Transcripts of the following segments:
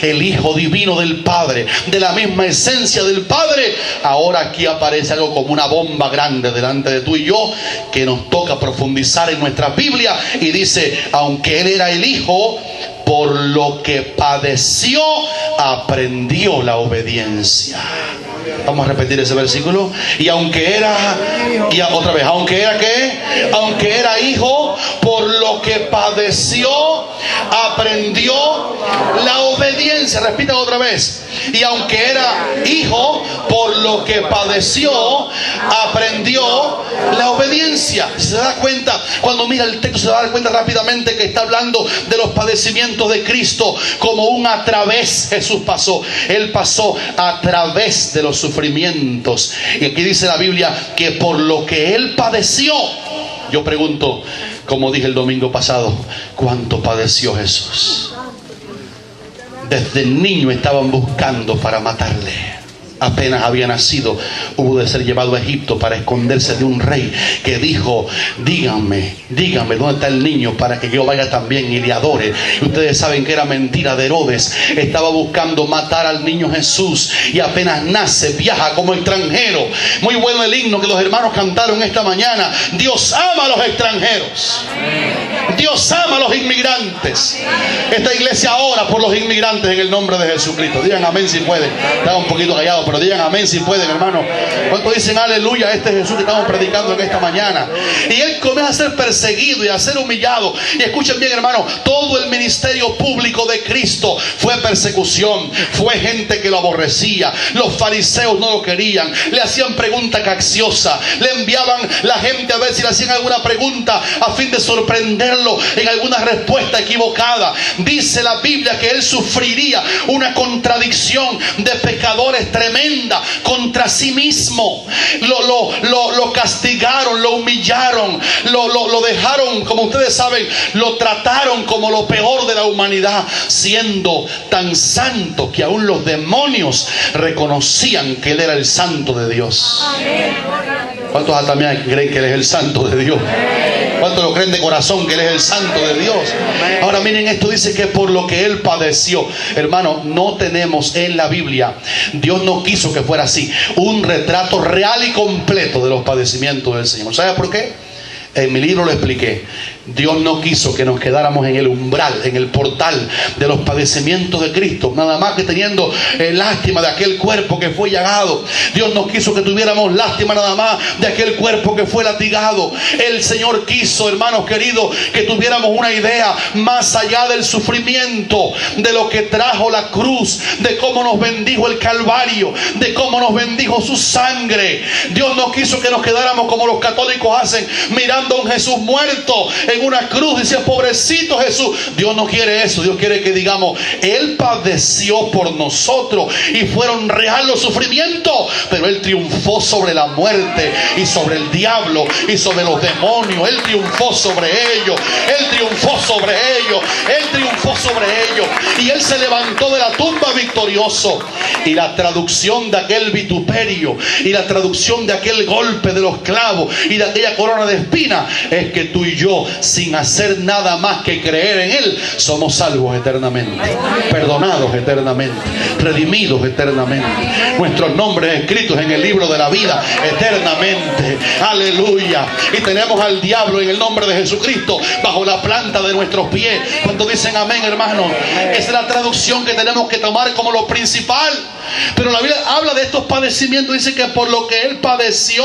el Hijo divino del Padre, de la misma esencia del Padre. Ahora aquí aparece algo como una bomba grande delante de tú y yo, que nos toca profundizar en nuestra Biblia. Y dice, aunque Él era el Hijo, por lo que padeció, aprendió la obediencia. Vamos a repetir ese versículo. Y aunque era, y otra vez, aunque era ¿qué? Aunque era hijo, por lo que padeció, aprendió la obediencia. Repita otra vez. Y aunque era hijo, por lo que padeció, aprendió la obediencia. Si se da cuenta, cuando mira el texto, se va a dar cuenta rápidamente que está hablando de los padecimientos de Cristo como un a través. Jesús pasó. Él pasó a través de los sufrimientos. Y aquí dice la Biblia que por lo que Él padeció. Yo pregunto, como dije el domingo pasado, ¿cuánto padeció Jesús? Desde niño estaban buscando para matarle. Apenas había nacido, hubo de ser llevado a Egipto para esconderse de un rey que dijo, díganme dónde está el niño para que yo vaya también y le adore. Y ustedes saben que era mentira de Herodes. Estaba buscando matar al niño Jesús, y apenas nace viaja como extranjero. Muy bueno el himno que los hermanos cantaron esta mañana. Dios ama a los extranjeros, Dios ama a los inmigrantes. Esta iglesia ora por los inmigrantes en el nombre de Jesucristo. Digan amén si pueden. Estaba un poquito callado, pero digan amén si pueden, hermano. ¿Cuántos dicen aleluya a este Jesús que estamos predicando en esta mañana? Y Él comienza a ser perseguido y a ser humillado. Y escuchen bien, hermano, todo el ministerio público de Cristo fue persecución. Fue gente que lo aborrecía. Los fariseos no lo querían. Le hacían preguntas capciosas. Le enviaban la gente a ver si le hacían alguna pregunta a fin de sorprenderlo en alguna respuesta equivocada. Dice la Biblia que Él sufriría una contradicción de pecadores tremenda contra sí mismo. Lo castigaron, lo humillaron, lo dejaron, como ustedes saben, lo trataron como lo peor de la humanidad, siendo tan santo que aún los demonios reconocían que Él era el santo de Dios. ¿Cuántos también creen que Él es el santo de Dios? ¿Cuántos lo creen de corazón que Él es el santo de Dios? Ahora miren esto, dice que por lo que Él padeció. Hermano, no tenemos en la Biblia, Dios no quiso que fuera así, un retrato real y completo de los padecimientos del Señor. ¿Sabe por qué? En mi libro lo expliqué. Dios no quiso que nos quedáramos en el umbral, en el portal de los padecimientos de Cristo, nada más que teniendo lástima de aquel cuerpo que fue llagado. Dios no quiso que tuviéramos lástima nada más de aquel cuerpo que fue latigado. El Señor quiso, hermanos queridos, que tuviéramos una idea más allá del sufrimiento, de lo que trajo la cruz, de cómo nos bendijo el Calvario, de cómo nos bendijo su sangre. Dios no quiso que nos quedáramos como los católicos hacen, mirando a un Jesús muerto en una cruz, dice pobrecito Jesús. Dios no quiere eso. Dios quiere que digamos, Él padeció por nosotros y fueron real los sufrimientos, pero Él triunfó sobre la muerte y sobre el diablo y sobre los demonios. Él triunfó sobre ellos. Él triunfó sobre ellos. Él triunfó sobre ellos. Y Él se levantó de la tumba victorioso. Y la traducción de aquel vituperio y la traducción de aquel golpe de los clavos y de aquella corona de espina es que tú y yo, sin hacer nada más que creer en Él, somos salvos eternamente, perdonados eternamente, redimidos eternamente, nuestros nombres escritos en el libro de la vida eternamente. Aleluya. Y tenemos al diablo en el nombre de Jesucristo bajo la planta de nuestros pies. ¿Cuántos dicen amén, hermano? Esa es la traducción que tenemos que tomar como lo principal. Pero la Biblia habla de estos padecimientos, dice que por lo que Él padeció.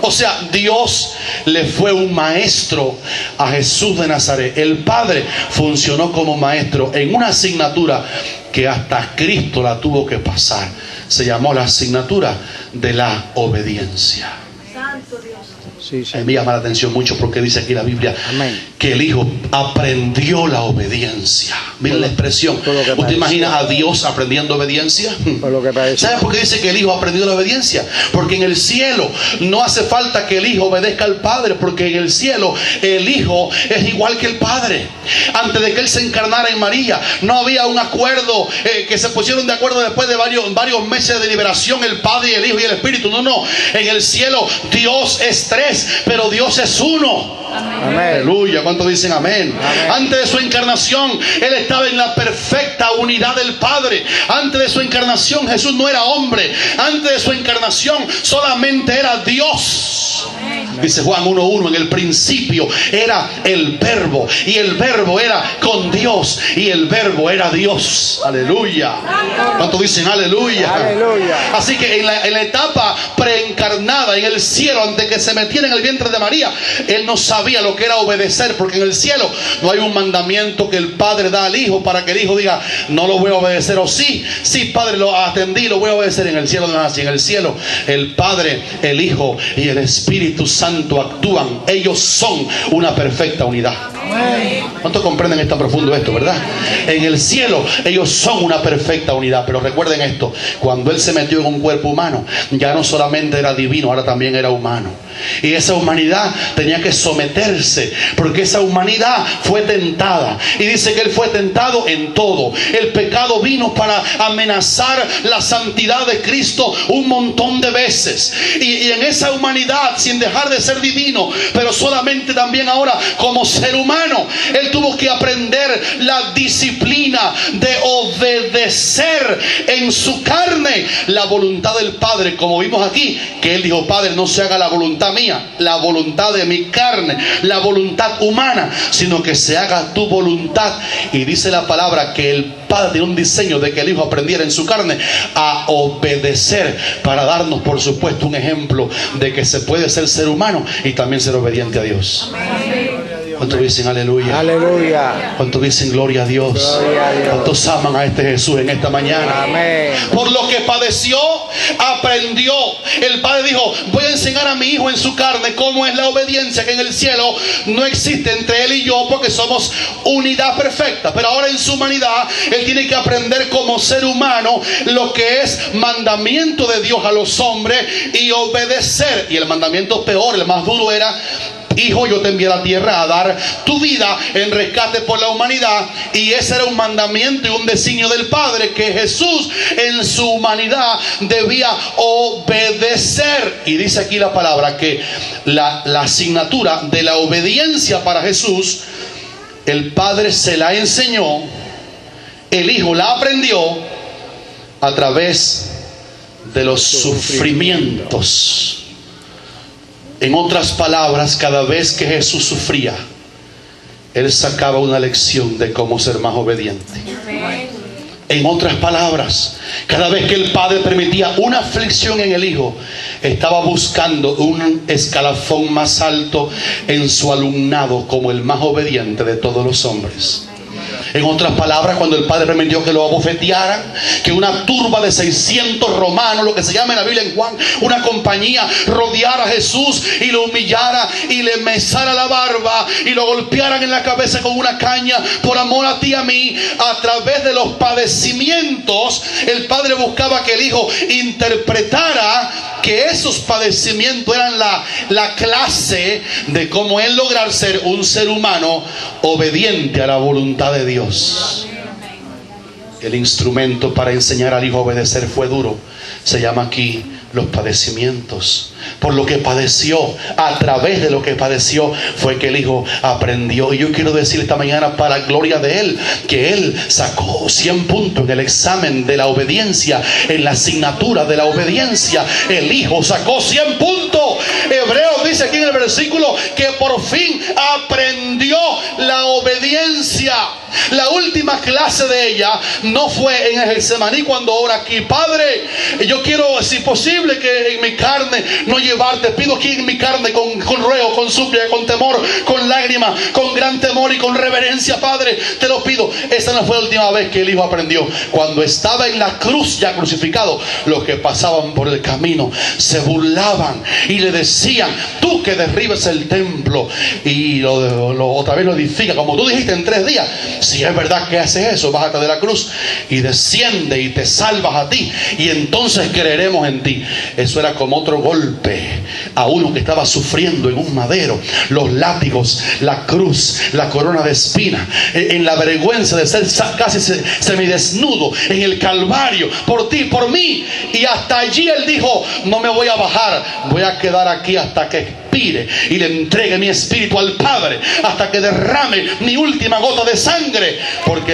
O sea, Dios le fue un maestro a Jesús de Nazaret. El Padre funcionó como maestro en una asignatura que hasta Cristo la tuvo que pasar. Se llamó la asignatura de la obediencia. Santo Dios. Sí, sí. Me llama la atención mucho porque dice aquí la Biblia, amén, que el Hijo aprendió la obediencia. Miren la expresión. ¿Usted imagina a Dios aprendiendo obediencia? ¿Sabe por qué dice que el Hijo aprendió la obediencia? Porque en el cielo no hace falta que el Hijo obedezca al Padre, porque en el cielo el Hijo es igual que el Padre. Antes de que Él se encarnara en María, no había un acuerdo que se pusieron de acuerdo después de varios meses de deliberación, el Padre y el Hijo y el Espíritu. No. En el cielo Dios es tres, pero Dios es uno. Amén. Aleluya. ¿Cuántos dicen amén? Amén. Antes de su encarnación, Él estaba en la perfecta unidad del Padre. Antes de su encarnación, Jesús no era hombre. Antes de su encarnación, solamente era Dios. Dice Juan 1:1, en el principio era el Verbo, y el Verbo era con Dios, y el Verbo era Dios. Aleluya. ¿Cuántos dicen aleluya? Aleluya. Así que en la etapa preencarnada, en el cielo, antes que se metiera en el vientre de María, Él no sabía lo que era obedecer, porque en el cielo no hay un mandamiento que el Padre da al Hijo para que el Hijo diga, no lo voy a obedecer, o sí, Padre, lo atendí, lo voy a obedecer. En el cielo no es así. En el cielo el Padre, el Hijo y el Espíritu Santo actúan. Ellos son una perfecta unidad. ¿Cuántos comprenden tan profundo esto, verdad? En el cielo ellos son una perfecta unidad. Pero recuerden esto, cuando Él se metió en un cuerpo humano, ya no solamente era divino, ahora también era humano. Y esa humanidad tenía que someterse, porque esa humanidad fue tentada. Y dice que Él fue tentado en todo. El pecado vino para amenazar la santidad de Cristo un montón de veces. Y en esa humanidad, sin dejar de ser divino, pero solamente también ahora como ser humano, Él tuvo que aprender la disciplina de obedecer en su carne la voluntad del Padre. Como vimos aquí, que Él dijo, Padre, no se haga la voluntad mía, la voluntad de mi carne, la voluntad humana, sino que se haga tu voluntad. Y dice la palabra que el Padre tiene un diseño de que el Hijo aprendiera en su carne a obedecer, para darnos, por supuesto, un ejemplo de que se puede ser humano y también ser obediente a Dios. ¿Cuántos dicen aleluya? Aleluya. ¿Cuántos dicen gloria a Dios? Gloria a Dios. ¿Cuántos aman a este Jesús en esta mañana? Amén. Por lo que padeció, aprendió. El Padre dijo, voy a enseñar a mi Hijo en su carne cómo es la obediencia, que en el cielo no existe entre Él y yo, porque somos unidad perfecta. Pero ahora en su humanidad, Él tiene que aprender como ser humano lo que es mandamiento de Dios a los hombres y obedecer. Y el mandamiento peor, el más duro, era: Hijo, yo te envié a la tierra a dar tu vida en rescate por la humanidad. Y ese era un mandamiento y un designio del Padre, que Jesús en su humanidad debía obedecer. Y dice aquí la palabra que la asignatura de la obediencia para Jesús, el Padre se la enseñó, el Hijo la aprendió a través de los sufrimientos. En otras palabras, cada vez que Jesús sufría, Él sacaba una lección de cómo ser más obediente. En otras palabras, cada vez que el Padre permitía una aflicción en el Hijo, estaba buscando un escalafón más alto en su alumnado como el más obediente de todos los hombres. En otras palabras, cuando el Padre permitió que lo abofetearan, que una turba de 600 romanos, lo que se llama en la Biblia en Juan, una compañía, rodeara a Jesús y lo humillara y le mesara la barba y lo golpearan en la cabeza con una caña por amor a ti y a mí, a través de los padecimientos, el Padre buscaba que el Hijo interpretara que esos padecimientos eran la clase de cómo Él lograr ser un ser humano obediente a la voluntad de Dios. El instrumento para enseñar al Hijo a obedecer fue duro. Se llama aquí los padecimientos. Por lo que padeció, a través de lo que padeció, fue que el Hijo aprendió. Y yo quiero decir esta mañana, para gloria de Él, que Él sacó 100 puntos en el examen de la obediencia, en la asignatura de la obediencia. El Hijo sacó 100 puntos. Hebreos dice aquí en el versículo que por fin aprendió la obediencia. La última clase de ella no fue en el Getsemaní, cuando ora aquí: Padre, yo quiero, si posible, que en mi carne no llevarte. Pido aquí en mi carne con ruego, con súplica, con temor, con lágrimas, con gran temor y con reverencia, Padre, te lo pido. Esta no fue la última vez que el Hijo aprendió. Cuando estaba en la cruz ya crucificado, los que pasaban por el camino se burlaban y le decían: tú que derribes el templo y otra vez lo edifica, como tú dijiste, en 3 días. Si es verdad que haces eso, bájate de la cruz y desciende y te salvas a ti, y entonces creeremos en ti. Eso era como otro golpe a uno que estaba sufriendo en un madero, los látigos, la cruz, la corona de espina, en la vergüenza de ser casi semidesnudo en el Calvario, por ti, por mí. Y hasta allí Él dijo: no me voy a bajar, voy a quedar aquí hasta que respire y le entregue mi espíritu al Padre hasta que derrame mi última gota de sangre, porque